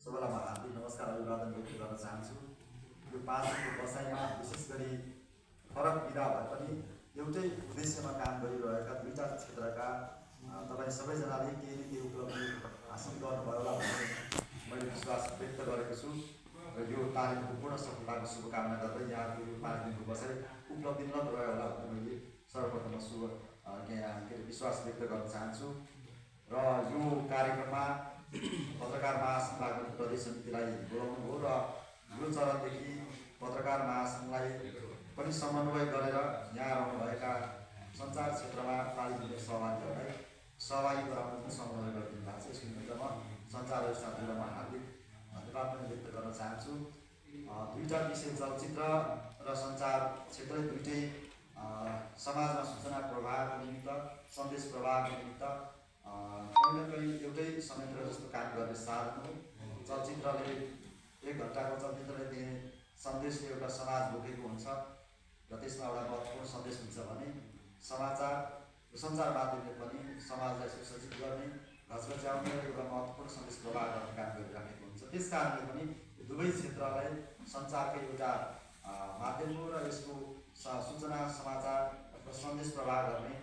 सबैलाई म हार्दिक नमस्कार अभिवादन व्यक्त गर्न चाहन्छु। यो 5 दिनको बसाइमा विशेष गरी फरक विधा भए पनि एउटै उद्देश्यमा काम गरिरहेका दुईटा क्षेत्रका तपाईँ सबैजनाले केही न केही उपलब्धि हासिल गर्नुभयो होला भन्ने मैले विश्वास व्यक्त गरेको छु र यो तालिमको पूर्ण सफलताको शुभकामना गर्दै यहाँको यो 5 दिनको बसाइ उपलब्धिमूलक रह्यो होला भन्ने मैले सर्वप्रथम विश्वास व्यक्त गर्न चाहन्छु। र यो कार्यक्रममा पत्रकार महासंघ प्रदेश समितिलाई बोलाउनु हो र यो चरणदेखि पत्रकार महासंघलाई पनि समन्वय गरेर यहाँ रहनुभएका सञ्चार क्षेत्रमा तालिम लिने सहभागीहरूलाई सहभागी गराउन पनि समन्वय गरिदिनु भएको छ। यसको निमित्त म सञ्चार साथीहरूलाई म हार्दिक धन्यवाद पनि व्यक्त गर्न चाहन्छु। दुईटा विषय चलचित्र र सञ्चार क्षेत्र दुईटै समाजमा सूचना प्रवाहको निमित्त सन्देश प्रवाहको निमित्त कहीँ न कहीँ एउटै संयन्त्र जस्तो काम गर्ने साधन हो। चलचित्रले 1 घन्टाको चलचित्रले दिने सन्देशले एउटा समाज बोकेको हुन्छ र त्यसमा एउटा महत्त्वपूर्ण सन्देश हुन्छ भने सञ्चार माध्यमले पनि समाजलाई सुसज्जित गर्ने घचघच्याउने एउटा महत्त्वपूर्ण सन्देश प्रवाह गर्ने काम गरिराखेको हुन्छ। त्यस कारणले पनि दुवै क्षेत्रलाई सञ्चारकै एउटा माध्यम हो र यसको सूचना समाचार अथवा सन्देश प्रवाह गर्ने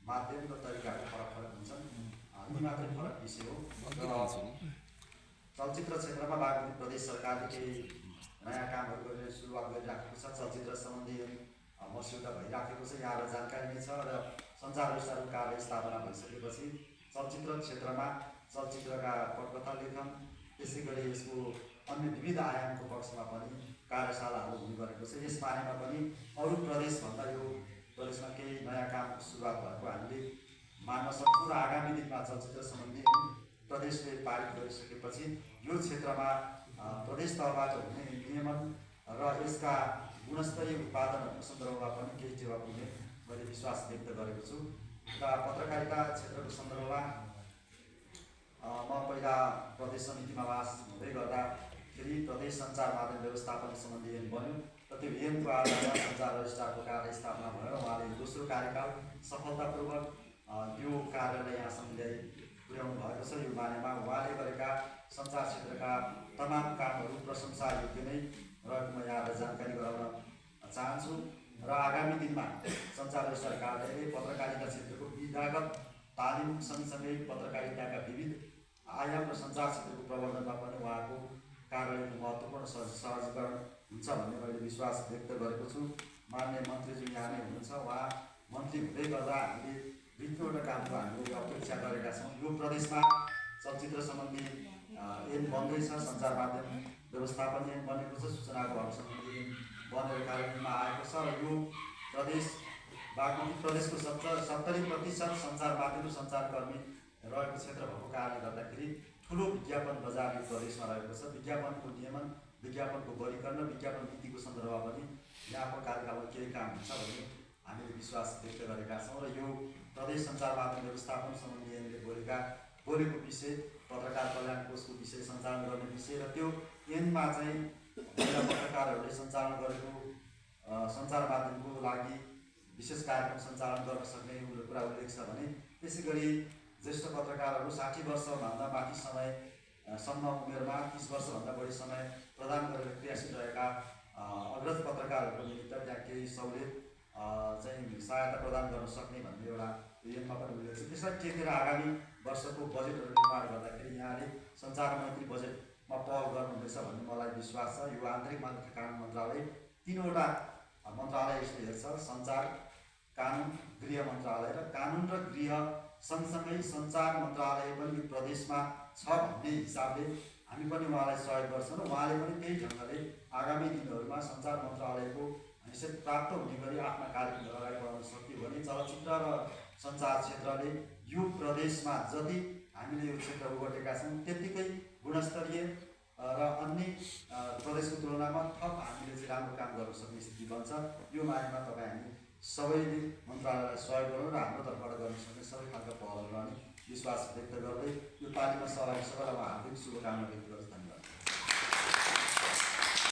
माध्यम र तरिकाहरू फरक हुन्छन्। यी मात्रै फरक विषय हो। चलचित्र क्षेत्रमा बागमती प्रदेश सरकारले केही नयाँ कामहरू गरेर सुरुवात गरिराखेको छ। चलचित्र सम्बन्धी मस्यौदा भइराखेको छ, यहाँलाई जानकारी नै छ र सञ्चार विस्तारको कार्य स्थापना भइसकेपछि चलचित्र क्षेत्रमा चलचित्रका पटकथा लेखन त्यसै गरी यसको अन्य विविध आयामको पक्षमा पनि कार्यशालाहरू हुने गरेको छ। यस बारेमा पनि अरू प्रदेशभन्दा यो प्रदेशमा केही नयाँ कामको सुरुवात भएको हामीले मान्न सक्छौँ र आगामी दिनमा चलचित्र सम्बन्धी प्रदेशले पारित गरिसकेपछि यो क्षेत्रमा प्रदेश तहबाट हुने नियमन र यसका गुणस्तरीय उत्पादनहरूको सन्दर्भमा पनि केही टेवा पुग्ने मैले विश्वास व्यक्त गरेको छु। र पत्रकारिता क्षेत्रको सन्दर्भमा म पहिला प्रदेश समितिमा वास हुँदै गर्दाखेरि प्रदेश सञ्चार माध्यम व्यवस्थापन सम्बन्धी ऐन बन्यो र त्यो ऐनको आधारमा सञ्चार रजिस्ट्रारको कार्य स्थापना भयो। उहाँले दोस्रो कार्यकाल सफलतापूर्वक यो कार्यलाई यहाँसम्म ल्याइ पुर्याउनु भएको छ। यो बारेमा उहाँले गरेका सञ्चार क्षेत्रका तमाम कामहरू प्रशंसा योग्य नै रहेको म यहाँलाई जानकारी गराउन चाहन्छु। र आगामी दिनमा सञ्चार रजिस्ट्रार कार्यालयले पत्रकारिता क्षेत्रको विधागत तालिम सँगसँगै पत्रकारिताका विविध आयाम र सञ्चार क्षेत्रको प्रवर्धनमा पनि उहाँको कार्यालयको महत्त्वपूर्ण सहजीकरण हुन्छ भन्ने मैले विश्वास व्यक्त गरेको छु। मान्य मन्त्रीज्यू यहाँ नै हुनुहुन्छ। उहाँ मन्त्री हुँदै गर्दा हामीले 2 कामको हामीले अपेक्षा गरेका छौँ। यो प्रदेशमा चलचित्र सम्बन्धी ऐन बन्दैछ, सञ्चार माध्यम व्यवस्थापन ऐन बनेको छ, सूचनाको हक सम्बन्धी ऐन बनेर कार्यान्वयनमा आएको छ र यो प्रदेश बागमती प्रदेशको 70% सञ्चार माध्यम र सञ्चारकर्मी रहेको क्षेत्र भएको कारणले गर्दाखेरि ठुलो विज्ञापन बजार यो प्रदेशमा रहेको छ। विज्ञापनको नियमन, विज्ञापनको वर्गीकरण र विज्ञापन नीतिको सन्दर्भमा पनि यहाँको कार्यकालमा केही काम हुन्छ भन्ने हामीले विश्वास व्यक्त गरेका छौँ। र यो प्रदेश सञ्चार माध्यम व्यवस्थापन सम्बन्धी ऐनले बोलेको विषय पत्रकार कल्याण कोषको विषय सञ्चालन गर्ने विषय र त्यो ऐनमा चाहिँ महिला पत्रकारहरूले सञ्चालन गरेको सञ्चार माध्यमको लागि विशेष कार्यक्रम सञ्चालन गर्न सक्ने कुरा उल्लेख छ भने त्यसै गरी ज्येष्ठ पत्रकारहरू 60 वर्षभन्दा माथि समयसम्म उमेरमा 30 वर्षभन्दा बढी समय प्रदान गरेर क्रियाशील रहेका अग्रज पत्रकारहरूको निमित्त त्यहाँ केही सहुलियत चाहिँ सहायता प्रदान गर्न सक्ने भन्ने एउटा ऐनमा पनि उल्लेख छ। त्यसलाई टेकेर आगामी वर्षको बजेटहरू निर्माण गर्दाखेरि यहाँले सञ्चार मन्त्री बजेटमा पहल गर्नुहुनेछ भन्ने मलाई विश्वास छ। यो आन्तरिक मान्यता कानुन मन्त्रालय 3वटा मन्त्रालय यसले हेर्छ, सञ्चार, कानुन, गृह मन्त्रालय र कानुन र गृह सँगसँगै सञ्चार मन्त्रालय पनि प्रदेशमा छ भन्ने हिसाबले हामी पनि उहाँलाई सहयोग गर्छौँ र उहाँले पनि त्यही ढङ्गले आगामी दिनहरूमा सञ्चार मन्त्रालयको हैसियत प्राप्त हुने गरी आफ्ना कार्यक्रमहरू अगाडि बढाउन सक्यो भने चलचित्र र सञ्चार क्षेत्रले यो प्रदेशमा जति हामीले यो क्षेत्र ओगटेका छौँ त्यत्तिकै गुणस्तरीय र अन्य प्रदेशको तुलनामा थप हामीले चाहिँ राम्रो काम गर्न सक्ने स्थिति बन्छ। यो बारेमा तपाईँ हामी सबैले मन्त्रालयलाई सहयोग गरौँ र हाम्रो तर्फबाट गर्न सक्ने सबै खालका पहलहरू गर्ने विश्वास व्यक्त गर्दै यो पार्टीमा सहभागी सबैलाई हार्दिक शुभकामना व्यक्त गर्छु।